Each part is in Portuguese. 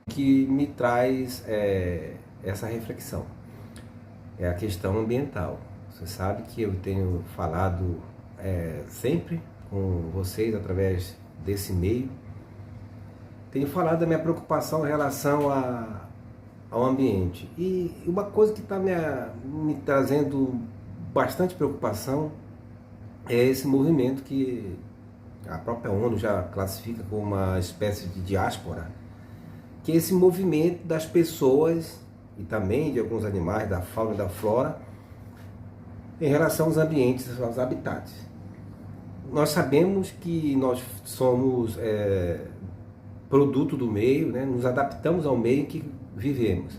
que me traz essa reflexão. É a questão ambiental. Você sabe que eu tenho falado sempre com vocês através desse meio. Tenho falado da minha preocupação em relação ao ambiente. E uma coisa que está me trazendo bastante preocupação é esse movimento que a própria ONU já classifica como uma espécie de diáspora, que é esse movimento das pessoas e também de alguns animais, da fauna e da flora, em relação aos ambientes, aos habitats. Nós sabemos que nós somos produto do meio, né? Nos adaptamos ao meio em que vivemos.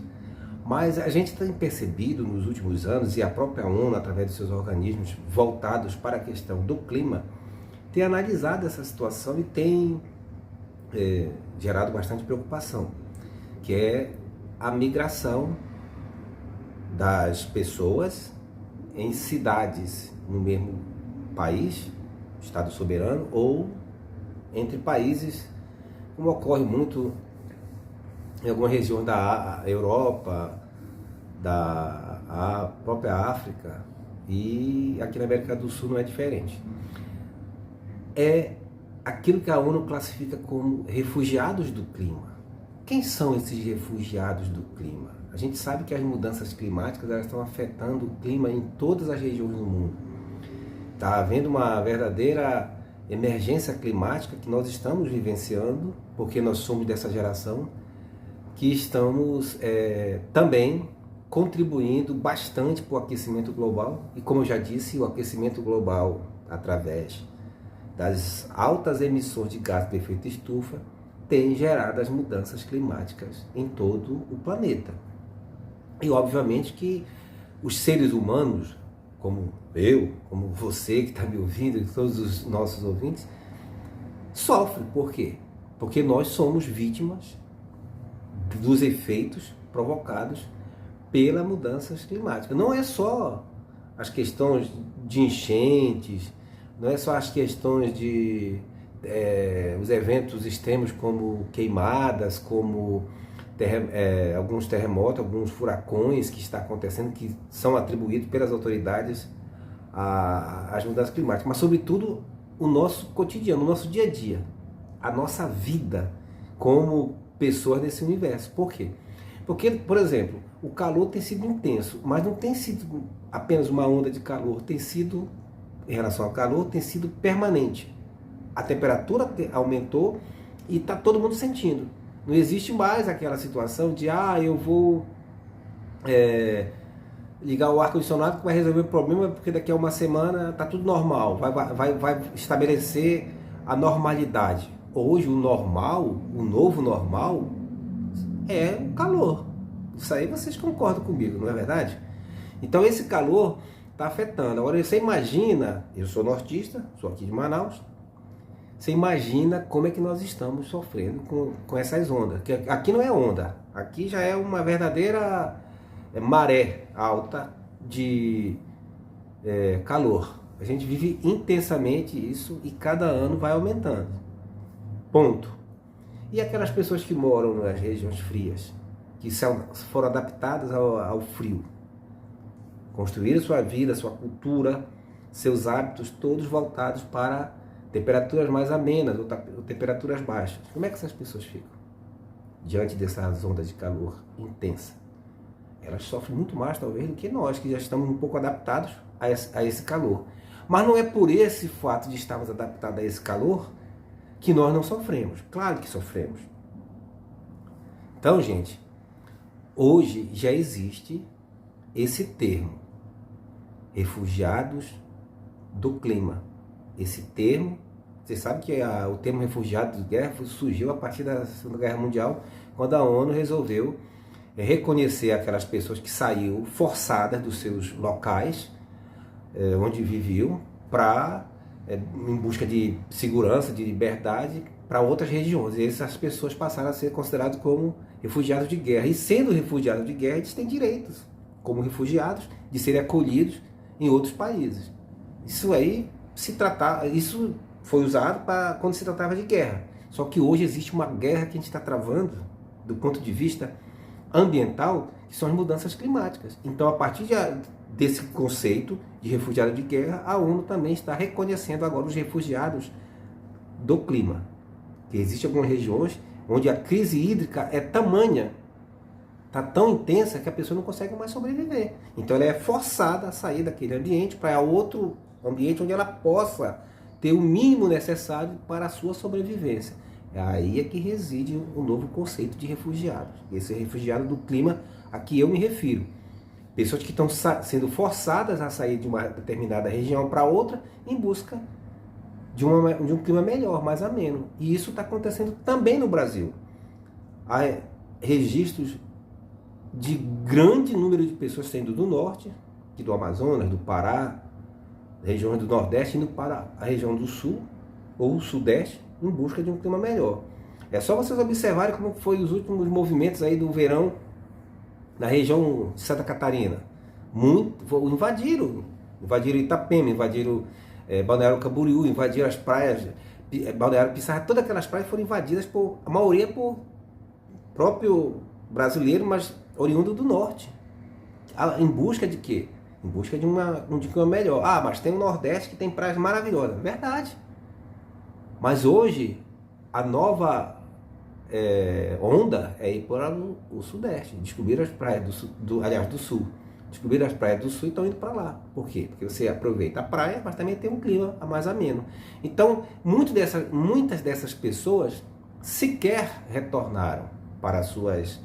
Mas a gente tem percebido nos últimos anos, e a própria ONU, através dos seus organismos voltados para a questão do clima, tem analisado essa situação e tem gerado bastante preocupação, que é a migração das pessoas em cidades no mesmo país, Estado soberano, ou entre países, como ocorre muito em algumas regiões da Europa, da própria África, e aqui na América do Sul não é diferente. É aquilo que a ONU classifica como refugiados do clima. Quem são esses refugiados do clima? A gente sabe que as mudanças climáticas elas estão afetando o clima em todas as regiões do mundo. Está havendo uma verdadeira emergência climática que nós estamos vivenciando, porque nós somos dessa geração que estamos também contribuindo bastante para o aquecimento global. E como eu já disse, o aquecimento global, através das altas emissões de gás de efeito estufa, tem gerado as mudanças climáticas em todo o planeta. E obviamente que os seres humanos, como eu, como você que está me ouvindo e todos os nossos ouvintes, sofrem. Por quê? Porque nós somos vítimas dos efeitos provocados pelas mudanças climáticas. Não é só as questões de enchentes, não é só as questões de os eventos extremos como queimadas, como alguns terremotos, alguns furacões que está acontecendo, que são atribuídos pelas autoridades às mudanças climáticas, mas sobretudo o nosso cotidiano, o nosso dia a dia, a nossa vida como pessoas nesse universo. Por quê? Porque, por exemplo, o calor tem sido intenso, mas não tem sido apenas uma onda de calor, tem sido, em relação ao calor, tem sido permanente. A temperatura aumentou e está todo mundo sentindo. Não existe mais aquela situação de eu vou ligar o ar-condicionado que vai resolver o problema porque daqui a uma semana está tudo normal, vai estabelecer a normalidade. Hoje o normal, o novo normal, é o calor. Isso aí vocês concordam comigo, não é verdade? Então esse calor está afetando. Agora você imagina, eu sou nortista, sou aqui de Manaus, você imagina como é que nós estamos sofrendo com essas ondas. Que aqui não é onda, aqui já é uma verdadeira maré alta de calor. A gente vive intensamente isso e cada ano vai aumentando. Ponto. E aquelas pessoas que moram nas regiões frias, que foram adaptadas ao frio, construíram sua vida, sua cultura, seus hábitos todos voltados para temperaturas mais amenas ou temperaturas baixas. Como é que essas pessoas ficam diante dessas ondas de calor intensa? Elas sofrem muito mais, talvez, do que nós, que já estamos um pouco adaptados a esse calor. Mas não é por esse fato de estarmos adaptados a esse calor que nós não sofremos. Claro que sofremos. Então, gente, hoje já existe esse termo, refugiados do clima. Esse termo, você sabe que o termo refugiado de guerra surgiu a partir da Segunda Guerra Mundial, quando a ONU resolveu reconhecer aquelas pessoas que saíram forçadas dos seus locais, onde viviam, em busca de segurança, de liberdade, para outras regiões. E essas pessoas passaram a ser consideradas como refugiados de guerra. E sendo refugiados de guerra, eles têm direitos, como refugiados, de serem acolhidos em outros países. Isso foi usado quando se tratava de guerra. Só que hoje existe uma guerra que a gente está travando do ponto de vista ambiental, que são as mudanças climáticas. Então, a partir desse conceito de refugiado de guerra, a ONU também está reconhecendo agora os refugiados do clima. Que existem algumas regiões onde a crise hídrica é tamanha, está tão intensa que a pessoa não consegue mais sobreviver. Então ela é forçada a sair daquele ambiente para outro ambiente onde ela possa ter o mínimo necessário para a sua sobrevivência. Aí é que reside um novo conceito de refugiados. Esse refugiado do clima a que eu me refiro. Pessoas que estão sendo forçadas a sair de uma determinada região para outra em busca de um clima melhor, mais ameno. E isso está acontecendo também no Brasil. Há registros de grande número de pessoas saindo do norte, do Amazonas, do Pará, regiões do Nordeste, indo para a região do Sul ou Sudeste em busca de um clima melhor. É só vocês observarem como foi os últimos movimentos aí do verão na região de Santa Catarina. Invadiram Itapema, invadiram Balneário Camboriú, invadiram as praias, Balneário Pissarra, todas aquelas praias foram invadidas a maioria por próprio brasileiro, mas oriundo do norte. Em busca de quê? Em busca de um clima melhor. Ah, mas tem o Nordeste que tem praias maravilhosas. Verdade. Mas hoje, a nova onda é ir para o Sudeste. Descobrir as praias do Sul. Descobrir as praias do Sul e estão indo para lá. Por quê? Porque você aproveita a praia, mas também tem um clima mais ameno. Então, muitas dessas pessoas sequer retornaram para as suas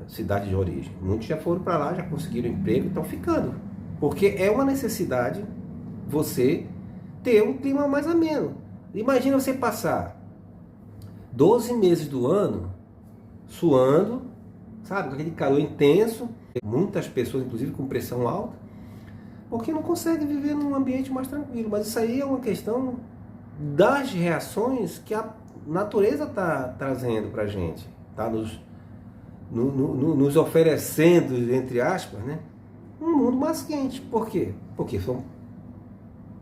cidades de origem. Muitos já foram para lá, já conseguiram emprego e estão ficando. Porque é uma necessidade você ter um clima mais ameno. Imagina você passar 12 meses do ano suando, sabe, com aquele calor intenso, muitas pessoas, inclusive, com pressão alta, porque não conseguem viver num ambiente mais tranquilo. Mas isso aí é uma questão das reações que a natureza está trazendo para a gente, está nos oferecendo, entre aspas, né, um mundo mais quente. Por quê? Porque são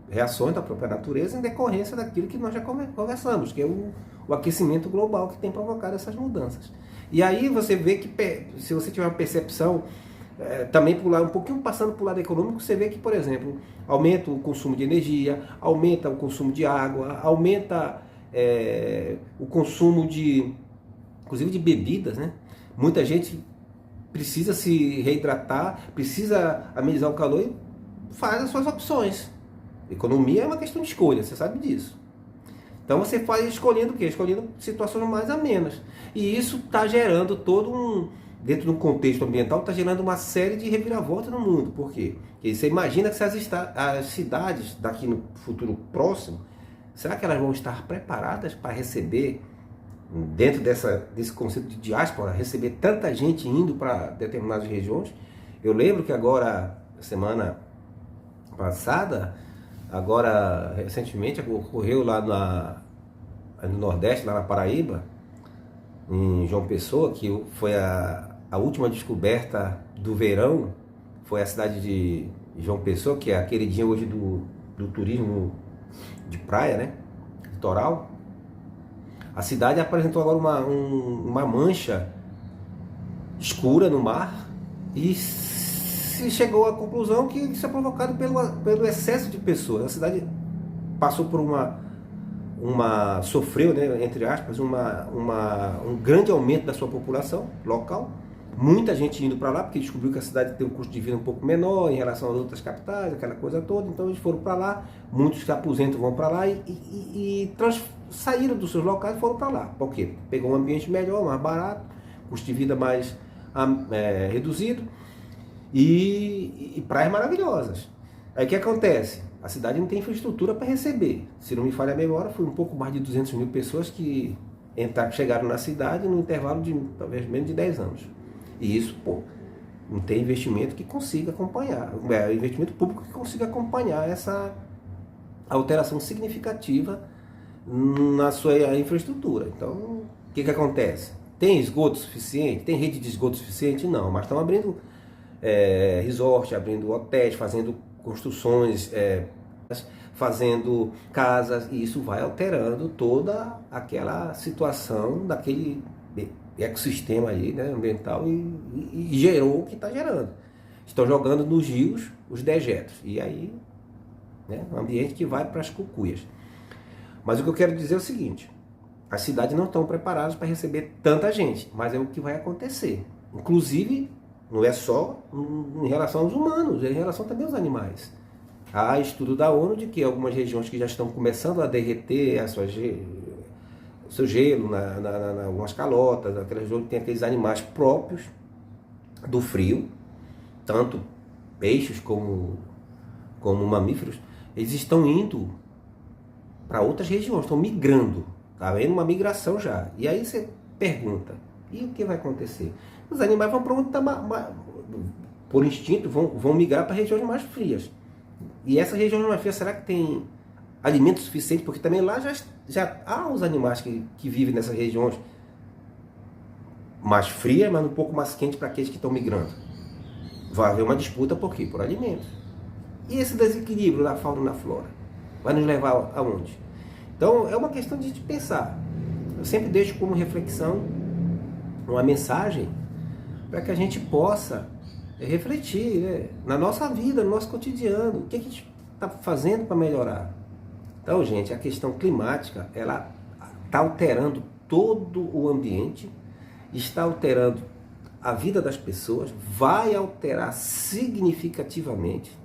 reações da própria natureza em decorrência daquilo que nós já conversamos, que é o aquecimento global que tem provocado essas mudanças. E aí você vê que, se você tiver uma percepção, também um pouquinho passando para o lado econômico, você vê que, por exemplo, aumenta o consumo de energia, aumenta o consumo de água, aumenta o consumo inclusive de bebidas, né? Muita gente precisa se reidratar, precisa amenizar o calor e faz as suas opções. Economia é uma questão de escolha, você sabe disso. Então você faz escolhendo o quê? Escolhendo situações mais amenas. E isso está gerando dentro de um contexto ambiental, está gerando uma série de reviravoltas no mundo. Por quê? Porque você imagina que as cidades daqui no futuro próximo, será que elas vão estar preparadas para receber, dentro desse conceito de diáspora, receber tanta gente indo para determinadas regiões? Eu lembro que agora, semana passada, recentemente, ocorreu lá no Nordeste, lá na Paraíba, em João Pessoa, que foi a última descoberta do verão, foi a cidade de João Pessoa, que é a queridinha hoje do turismo de praia, né, litoral. A cidade apresentou agora uma mancha escura no mar e se chegou à conclusão que isso é provocado pelo excesso de pessoas. A cidade passou por sofreu, né, entre aspas, um grande aumento da sua população local. Muita gente indo para lá, porque descobriu que a cidade tem um custo de vida um pouco menor em relação às outras capitais, aquela coisa toda. Então eles foram para lá, muitos que se aposentam vão para lá e saíram dos seus locais e foram para lá. Por quê? Pegou um ambiente melhor, mais barato, custo de vida mais reduzido e praias maravilhosas. Aí o que acontece? A cidade não tem infraestrutura para receber. Se não me falha a memória, foi um pouco mais de 200 mil pessoas que chegaram na cidade no intervalo de talvez menos de 10 anos. E isso, não tem investimento que consiga acompanhar, investimento público que consiga acompanhar essa alteração significativa na sua infraestrutura. Então, o que acontece? Tem esgoto suficiente? Tem rede de esgoto suficiente? Não, mas estão abrindo resort, abrindo hotéis, fazendo construções, fazendo casas, e isso vai alterando toda aquela situação daquele ecossistema aí, né, ambiental e gerou o que está gerando. Estão jogando nos rios os dejetos. E aí, né, um ambiente que vai para as cucuias. Mas o que eu quero dizer é o seguinte: as cidades não estão preparadas para receber tanta gente, mas é o que vai acontecer. Inclusive, não é só em relação aos humanos, é em relação também aos animais. Há estudo da ONU de que algumas regiões que já estão começando a derreter o seu gelo, algumas calotas, aquelas regiões que tem aqueles animais próprios do frio, tanto peixes como mamíferos, eles estão indo para outras regiões, estão migrando. Está havendo uma migração já. E aí você pergunta, e o que vai acontecer? Os animais vão para onde está, por instinto, vão migrar para regiões mais frias. E essas regiões mais frias, será que tem alimento suficiente? Porque também lá já há os animais que vivem nessas regiões mais frias, mas um pouco mais quentes para aqueles que estão migrando. Vai haver uma disputa por quê? Por alimentos. E esse desequilíbrio da fauna e da flora vai nos levar aonde? Então é uma questão de pensar. Eu sempre deixo como reflexão uma mensagem para que a gente possa refletir, né, na nossa vida, no nosso cotidiano, o que a gente está fazendo para melhorar. Então, gente, a questão climática, ela está alterando todo o ambiente, está alterando a vida das pessoas, vai alterar significativamente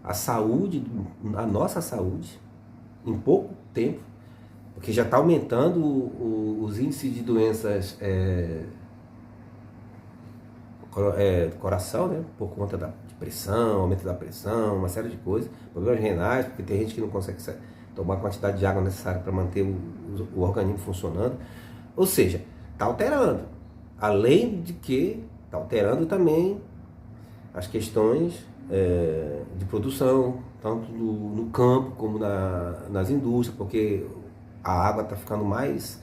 a saúde, a nossa saúde, em pouco tempo, porque já está aumentando os índices de doenças do coração, né? Por conta da pressão, aumento da pressão, uma série de coisas, problemas renais, porque tem gente que não consegue tomar a quantidade de água necessária para manter o organismo funcionando. Ou seja, está alterando. Além de que está alterando também as questões de produção, tanto no campo como nas indústrias, porque a água está ficando mais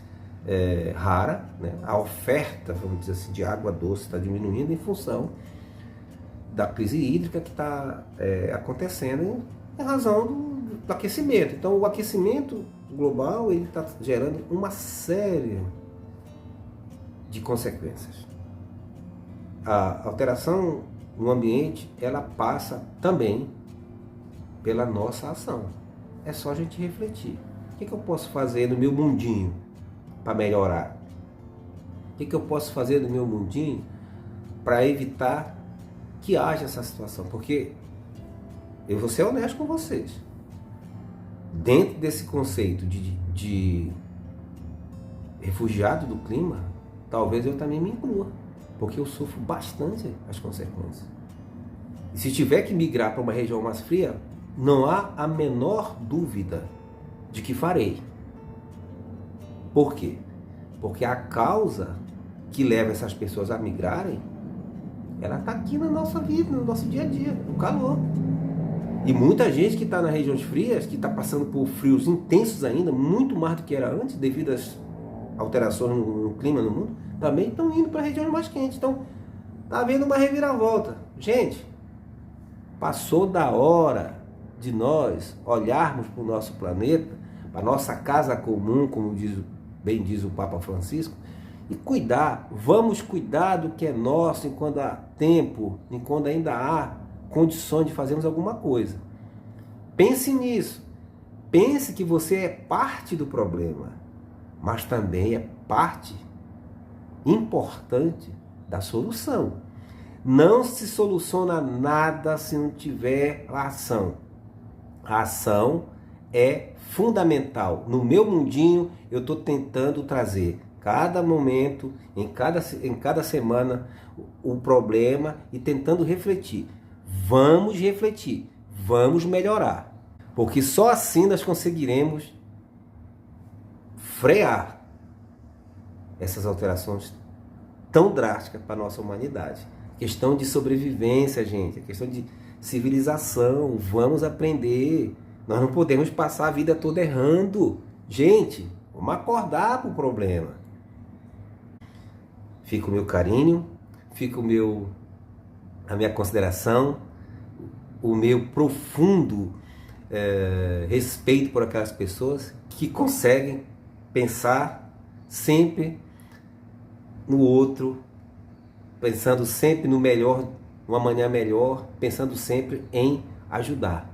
rara, né? A oferta, vamos dizer assim, de água doce está diminuindo em função da crise hídrica que está acontecendo em razão do aquecimento. Então, o aquecimento global está gerando uma série de consequências. A alteração no ambiente, ela passa também pela nossa ação. É só a gente refletir. O que eu posso fazer no meu mundinho para melhorar? O que eu posso fazer no meu mundinho para evitar que haja essa situação? Porque eu vou ser honesto com vocês. Dentro desse conceito de refugiado do clima, talvez eu também me inclua, porque eu sofro bastante as consequências. E se tiver que migrar para uma região mais fria, não há a menor dúvida de que farei. Por quê? Porque a causa que leva essas pessoas a migrarem, ela está aqui na nossa vida, no nosso dia a dia, no calor. E muita gente que está nas regiões frias, que está passando por frios intensos ainda, muito mais do que era antes, devido às alterações no clima no mundo, também estão indo para regiões mais quentes. Então, está havendo uma reviravolta. Gente, passou da hora de nós olharmos para o nosso planeta, para a nossa casa comum, como bem diz o Papa Francisco, e cuidar. Vamos cuidar do que é nosso enquanto há tempo, enquanto ainda há condições de fazermos alguma coisa. Pense nisso. Pense que você é parte do problema, mas também é parte importante da solução. Não se soluciona nada se não tiver a ação. A ação é fundamental. No meu mundinho, eu estou tentando trazer cada momento, em cada semana, o problema e tentando refletir. Vamos refletir, vamos melhorar, porque só assim nós conseguiremos frear essas alterações tão drásticas para a nossa humanidade. Questão de sobrevivência, gente, é questão de civilização, vamos aprender. Nós não podemos passar a vida toda errando. Gente, vamos acordar para o problema. Fica o meu carinho, fica a minha consideração, o meu profundo respeito por aquelas pessoas que conseguem pensar sempre no outro, pensando sempre no melhor, uma manhã melhor, pensando sempre em ajudar.